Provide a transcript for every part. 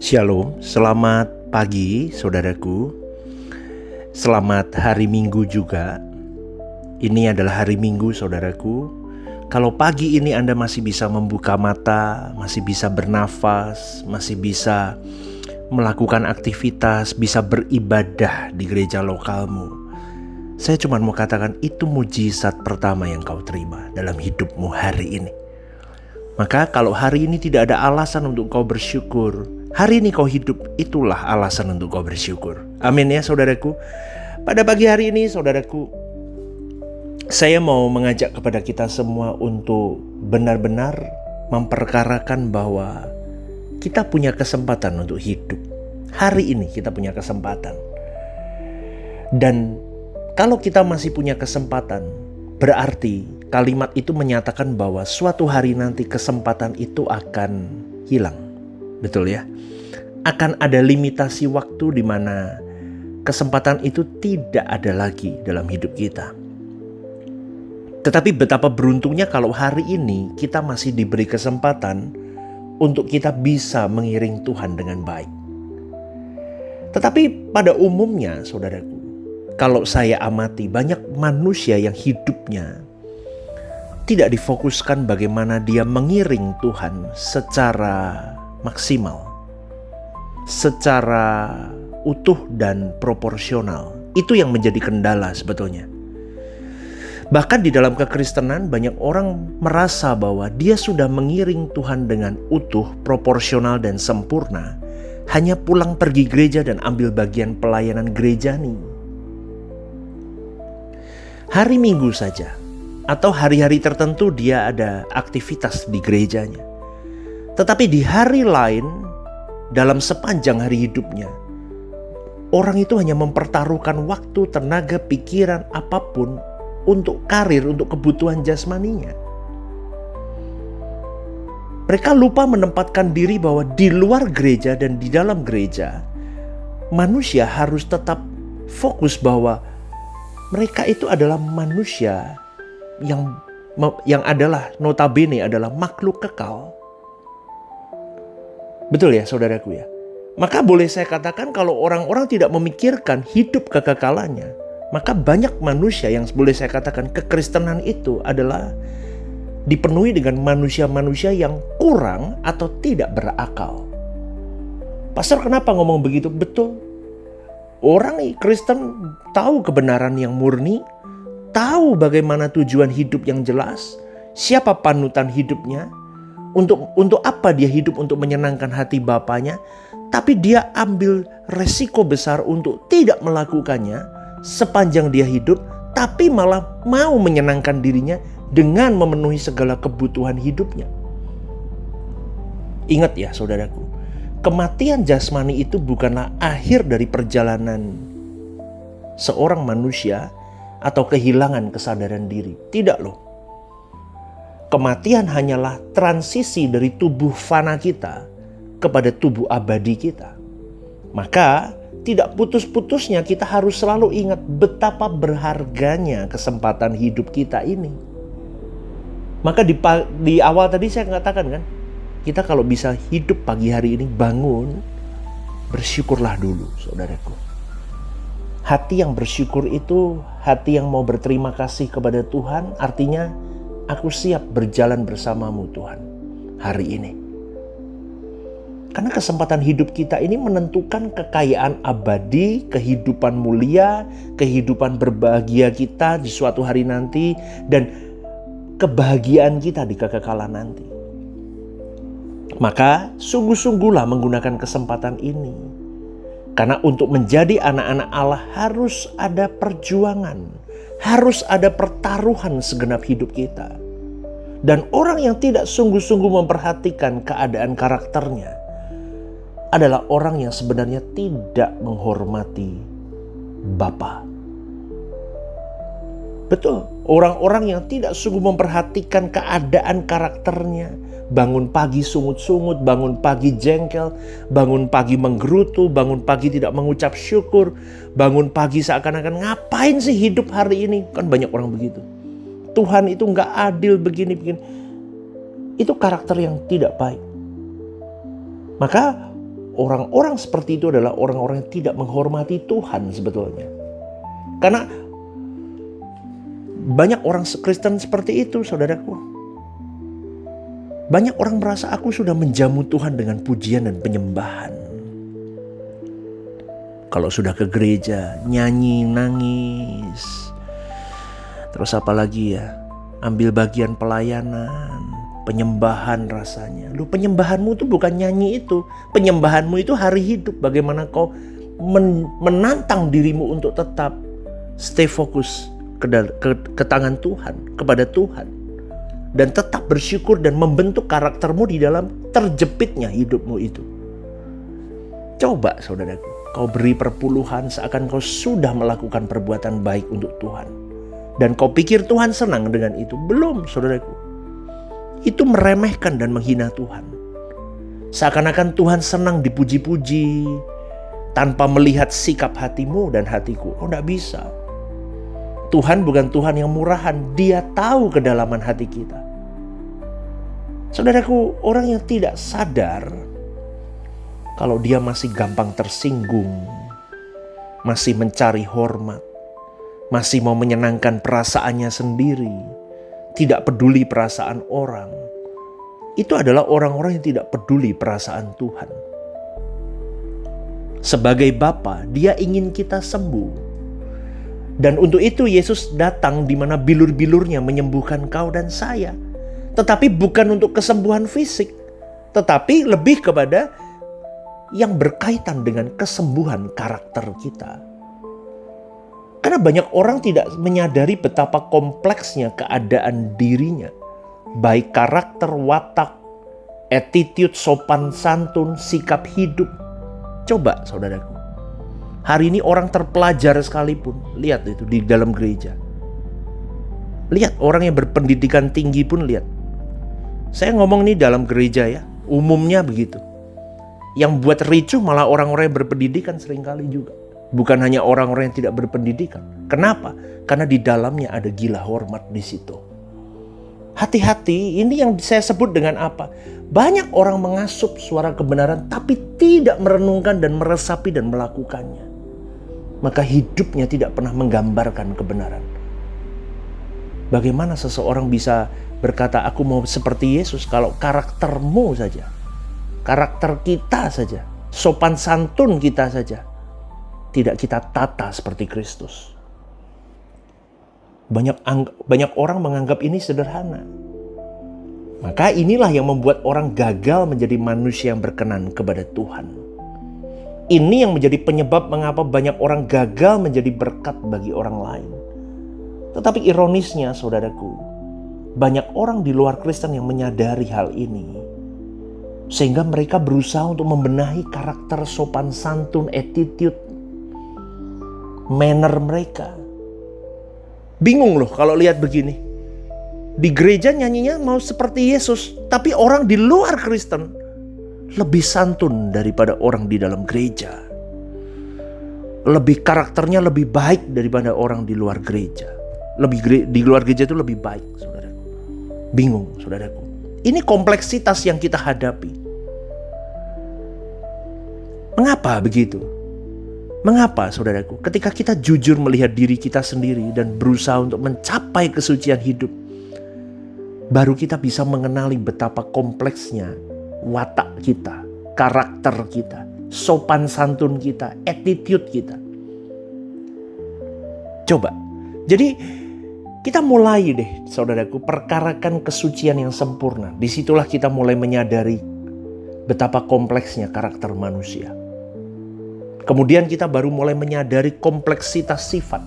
Shalom, selamat pagi saudaraku. Selamat hari Minggu juga. Ini adalah hari Minggu saudaraku. Kalau pagi ini Anda masih bisa membuka mata, masih bisa bernafas, masih bisa melakukan aktivitas, bisa beribadah di gereja lokalmu, saya cuma mau katakan itu mujizat pertama yang kau terima dalam hidupmu hari ini. Maka kalau hari ini tidak ada alasan untuk kau bersyukur, hari ini kau hidup, itulah alasan untuk kau bersyukur. Amin ya saudaraku. Pada pagi hari ini saudaraku, saya mau mengajak kepada kita semua untuk benar-benar memperkarakan bahwa kita punya kesempatan untuk hidup. Hari ini kita punya kesempatan. Dan kalau kita masih punya kesempatan, berarti kalimat itu menyatakan bahwa suatu hari nanti kesempatan itu akan hilang. Betul ya? Akan ada limitasi waktu di mana kesempatan itu tidak ada lagi dalam hidup kita. Tetapi betapa beruntungnya kalau hari ini kita masih diberi kesempatan untuk kita bisa mengiring Tuhan dengan baik. Tetapi pada umumnya saudaraku, kalau saya amati banyak manusia yang hidupnya tidak difokuskan bagaimana dia mengiring Tuhan secara maksimal, secara utuh dan proporsional. Itu yang menjadi kendala sebetulnya. Bahkan di dalam kekristenan banyak orang merasa bahwa dia sudah mengiring Tuhan dengan utuh, proporsional dan sempurna, hanya pulang pergi gereja dan ambil bagian pelayanan gereja nih. Hari Minggu saja atau hari-hari tertentu dia ada aktivitas di gerejanya. Tetapi di hari lain, dalam sepanjang hari hidupnya, orang itu hanya mempertaruhkan waktu, tenaga, pikiran, apapun untuk karir, untuk kebutuhan jasmaninya. Mereka lupa menempatkan diri bahwa di luar gereja dan di dalam gereja, manusia harus tetap fokus bahwa mereka itu adalah manusia yang adalah notabene adalah makhluk kekal. Betul ya saudaraku ya. Maka boleh saya katakan kalau orang-orang tidak memikirkan hidup kekekalannya, maka banyak manusia yang boleh saya katakan kekristenan itu adalah dipenuhi dengan manusia-manusia yang kurang atau tidak berakal. Pastor kenapa ngomong begitu? Betul. Orang Kristen tahu kebenaran yang murni, tahu bagaimana tujuan hidup yang jelas, siapa panutan hidupnya, untuk apa dia hidup untuk menyenangkan hati Bapaknya, tapi dia ambil resiko besar untuk tidak melakukannya sepanjang dia hidup, tapi malah mau menyenangkan dirinya dengan memenuhi segala kebutuhan hidupnya. Ingat ya saudaraku, kematian jasmani itu bukanlah akhir dari perjalanan seorang manusia atau kehilangan kesadaran diri. Tidak loh. Kematian hanyalah transisi dari tubuh fana kita kepada tubuh abadi kita. Maka tidak putus-putusnya kita harus selalu ingat betapa berharganya kesempatan hidup kita ini. Maka di awal tadi saya katakan kan, kita kalau bisa hidup pagi hari ini, bangun, bersyukurlah dulu saudaraku. Hati yang bersyukur itu hati yang mau berterima kasih kepada Tuhan. Artinya aku siap berjalan bersamamu Tuhan hari ini. Karena kesempatan hidup kita ini menentukan kekayaan abadi, kehidupan mulia, kehidupan berbahagia kita di suatu hari nanti, dan kebahagiaan kita di kekekalan nanti. Maka sungguh-sungguhlah menggunakan kesempatan ini. Karena untuk menjadi anak-anak Allah harus ada perjuangan, harus ada pertaruhan segenap hidup kita. Dan orang yang tidak sungguh-sungguh memperhatikan keadaan karakternya adalah orang yang sebenarnya tidak menghormati Bapa. Betul, orang-orang yang tidak sungguh memperhatikan keadaan karakternya, bangun pagi sungut-sungut, bangun pagi jengkel, bangun pagi menggerutu, bangun pagi tidak mengucap syukur, bangun pagi seakan-akan ngapain sih hidup hari ini? Kan banyak orang begitu. Tuhan itu gak adil begini. Itu karakter yang tidak baik. Maka orang-orang seperti itu adalah orang-orang yang tidak menghormati Tuhan sebetulnya. Karena banyak orang Kristen seperti itu, saudaraku. Banyak orang merasa aku sudah menjamu Tuhan dengan pujian dan penyembahan. Kalau sudah ke gereja, nyanyi, nangis. Terus apa lagi ya? Ambil bagian pelayanan, penyembahan rasanya. Lu penyembahanmu itu bukan nyanyi itu. Penyembahanmu itu hari hidup. Bagaimana kau menantang dirimu untuk tetap stay fokus ke tangan Tuhan, kepada Tuhan. Dan tetap bersyukur dan membentuk karaktermu di dalam terjepitnya hidupmu itu. Coba saudaraku, kau beri perpuluhan seakan kau sudah melakukan perbuatan baik untuk Tuhan. Dan kau pikir Tuhan senang dengan itu. Belum saudaraku. Itu meremehkan dan menghina Tuhan. Seakan-akan Tuhan senang dipuji-puji tanpa melihat sikap hatimu dan hatiku. Oh, tidak bisa. Tuhan bukan Tuhan yang murahan. Dia tahu kedalaman hati kita. Saudaraku, orang yang tidak sadar kalau dia masih gampang tersinggung, masih mencari hormat, masih mau menyenangkan perasaannya sendiri, tidak peduli perasaan orang, itu adalah orang-orang yang tidak peduli perasaan Tuhan. Sebagai Bapa, Dia ingin kita sembuh. Dan untuk itu Yesus datang di mana bilur-bilurnya menyembuhkan kau dan saya. Tetapi bukan untuk kesembuhan fisik, tetapi lebih kepada yang berkaitan dengan kesembuhan karakter kita. Karena banyak orang tidak menyadari betapa kompleksnya keadaan dirinya. Baik karakter, watak, attitude, sopan santun, sikap hidup. Coba saudaraku. Hari ini orang terpelajar sekalipun, lihat itu di dalam gereja. Lihat orang yang berpendidikan tinggi pun lihat. Saya ngomong nih dalam gereja ya, umumnya begitu. Yang buat ricuh malah orang-orang yang berpendidikan seringkali juga. Bukan hanya orang-orang yang tidak berpendidikan. Kenapa? Karena di dalamnya ada gila hormat di situ. Hati-hati, ini yang saya sebut dengan apa? Banyak orang mengasup suara kebenaran tapi tidak merenungkan dan meresapi dan melakukannya. Maka hidupnya tidak pernah menggambarkan kebenaran. Bagaimana seseorang bisa berkata aku mau seperti Yesus kalau karaktermu saja, karakter kita saja, sopan santun kita saja tidak kita tata seperti Kristus. Banyak orang menganggap ini sederhana. Maka inilah yang membuat orang gagal menjadi manusia yang berkenan kepada Tuhan. Ini yang menjadi penyebab mengapa banyak orang gagal menjadi berkat bagi orang lain. Tetapi ironisnya saudaraku, banyak orang di luar Kristen yang menyadari hal ini. Sehingga mereka berusaha untuk membenahi karakter sopan santun, attitude, manner mereka. Bingung loh kalau lihat begini. Di gereja nyanyinya mau seperti Yesus, tapi orang di luar Kristen lebih santun daripada orang di dalam gereja. Lebih karakternya lebih baik daripada orang di luar gereja. Di luar gereja itu lebih baik, saudaraku. Bingung, saudaraku. Ini kompleksitas yang kita hadapi. Mengapa begitu? Mengapa, saudaraku? Ketika kita jujur melihat diri kita sendiri dan berusaha untuk mencapai kesucian hidup, baru kita bisa mengenali betapa kompleksnya watak kita, karakter kita, sopan santun kita, attitude kita. Coba. Jadi kita mulai deh saudaraku perkarakan kesucian yang sempurna. Disitulah kita mulai menyadari betapa kompleksnya karakter manusia. Kemudian kita baru mulai menyadari kompleksitas sifat.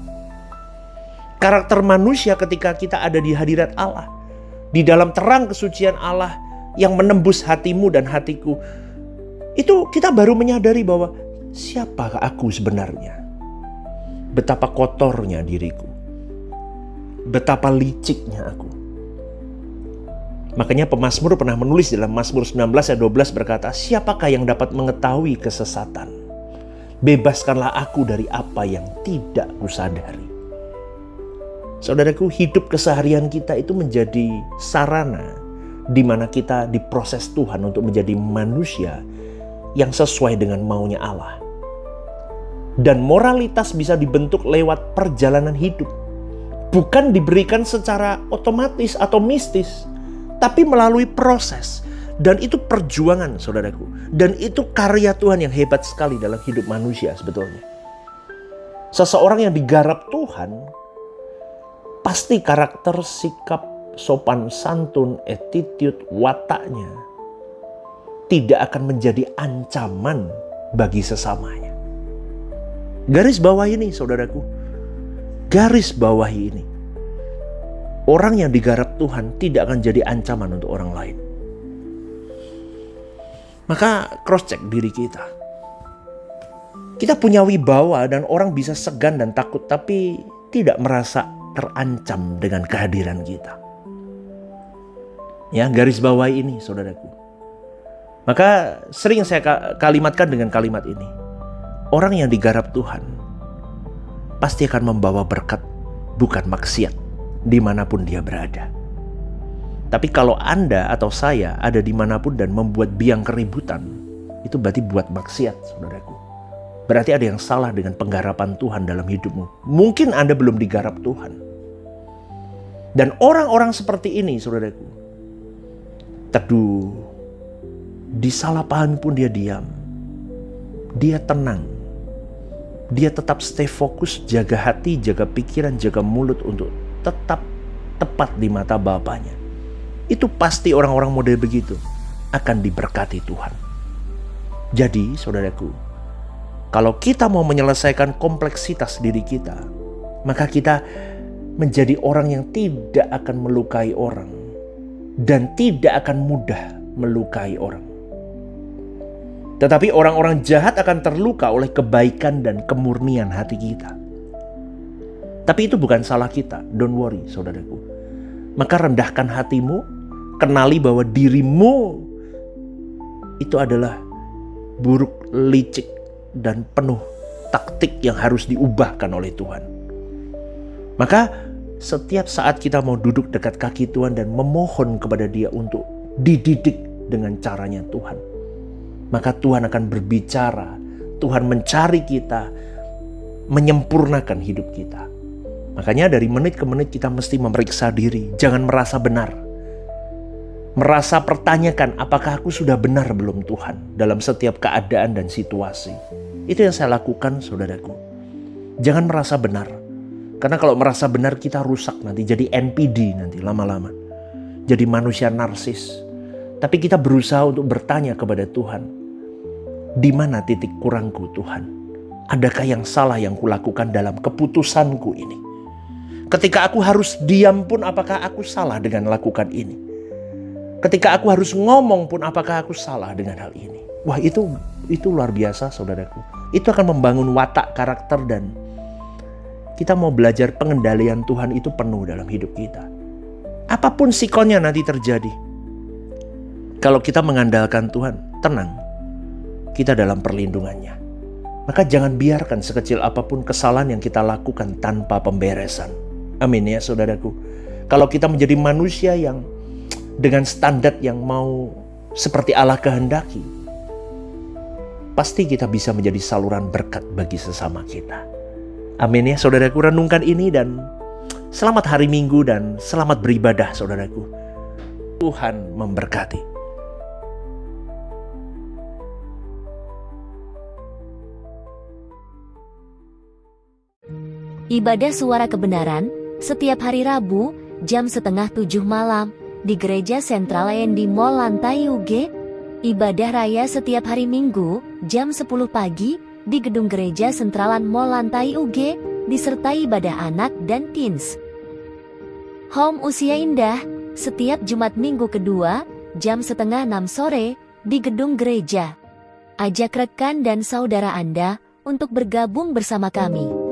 Karakter manusia ketika kita ada di hadirat Allah. Di dalam terang kesucian Allah yang menembus hatimu dan hatiku. Itu kita baru menyadari bahwa siapakah aku sebenarnya. Betapa kotornya diriku. Betapa liciknya aku. Makanya pemazmur pernah menulis dalam Mazmur 19 ayat 12 berkata, siapakah yang dapat mengetahui kesesatan? Bebaskanlah aku dari apa yang tidak kusadari. Saudaraku, hidup keseharian kita itu menjadi sarana di mana kita diproses Tuhan untuk menjadi manusia yang sesuai dengan maunya Allah. Dan moralitas bisa dibentuk lewat perjalanan hidup. Bukan diberikan secara otomatis atau mistis, tapi melalui proses. Dan itu perjuangan, saudaraku. Dan itu karya Tuhan yang hebat sekali dalam hidup manusia sebetulnya. Seseorang yang digarap Tuhan, pasti karakter, sikap, sopan santun, attitude, wataknya tidak akan menjadi ancaman bagi sesamanya. Garis bawah ini, saudaraku. Garis bawahi ini. Orang yang digarap Tuhan tidak akan jadi ancaman untuk orang lain. Maka cross check diri kita. Kita punya wibawa dan orang bisa segan dan takut, tapi tidak merasa terancam dengan kehadiran kita. Ya, garis bawahi ini, saudaraku. Maka sering saya kalimatkan dengan kalimat ini. Orang yang digarap Tuhan pasti akan membawa berkat, bukan maksiat, dimanapun dia berada. Tapi kalau Anda atau saya ada dimanapun dan membuat biang keributan, itu berarti buat maksiat, saudaraku. Berarti ada yang salah dengan penggarapan Tuhan dalam hidupmu. Mungkin Anda belum digarap Tuhan. Dan orang-orang seperti ini, saudaraku, teduh, disalahpahami pun dia diam. Dia tenang. Dia tetap stay fokus, jaga hati, jaga pikiran, jaga mulut untuk tetap tepat di mata Bapaknya. Itu pasti orang-orang model begitu akan diberkati Tuhan. Jadi, saudaraku, kalau kita mau menyelesaikan kompleksitas diri kita, maka kita menjadi orang yang tidak akan melukai orang dan tidak akan mudah melukai orang. Tetapi orang-orang jahat akan terluka oleh kebaikan dan kemurnian hati kita. Tapi itu bukan salah kita, don't worry, saudaraku. Maka rendahkan hatimu, kenali bahwa dirimu itu adalah buruk, licik, dan penuh taktik yang harus diubahkan oleh Tuhan. Maka setiap saat kita mau duduk dekat kaki Tuhan dan memohon kepada Dia untuk dididik dengan caranya Tuhan, maka Tuhan akan berbicara, Tuhan mencari kita, menyempurnakan hidup kita. Makanya dari menit ke menit kita mesti memeriksa diri, jangan merasa benar. Merasa pertanyakan, apakah aku sudah benar belum Tuhan dalam setiap keadaan dan situasi. Itu yang saya lakukan, saudaraku. Jangan merasa benar. Karena kalau merasa benar kita rusak nanti, jadi NPD nanti lama-lama. Jadi manusia narsis. Tapi kita berusaha untuk bertanya kepada Tuhan, di mana titik kurangku Tuhan? Adakah yang salah yang kulakukan dalam keputusanku ini? Ketika aku harus diam pun apakah aku salah dengan lakukan ini? Ketika aku harus ngomong pun apakah aku salah dengan hal ini? Wah, itu luar biasa, saudaraku. Itu akan membangun watak, karakter, dan kita mau belajar pengendalian Tuhan itu penuh dalam hidup kita. Apapun sikonnya nanti terjadi, kalau kita mengandalkan Tuhan, tenang, kita dalam perlindungannya. Maka jangan biarkan sekecil apapun kesalahan yang kita lakukan tanpa pemberesan. Amin ya, saudaraku. Kalau kita menjadi manusia yang dengan standar yang mau seperti Allah kehendaki, pasti kita bisa menjadi saluran berkat bagi sesama kita. Amin ya, saudaraku. Renungkan ini dan selamat hari Minggu dan selamat beribadah, saudaraku. Tuhan memberkati. Ibadah Suara Kebenaran setiap hari Rabu jam 6:30 malam di Gereja Sentral di Mall Lantai UG. Ibadah Raya setiap hari Minggu jam 10 pagi di Gedung Gereja Sentralan Mall Lantai UG disertai ibadah anak dan teens. Home Usia Indah setiap Jumat Minggu kedua jam 5:30 sore di Gedung Gereja. Ajak rekan dan saudara Anda untuk bergabung bersama kami.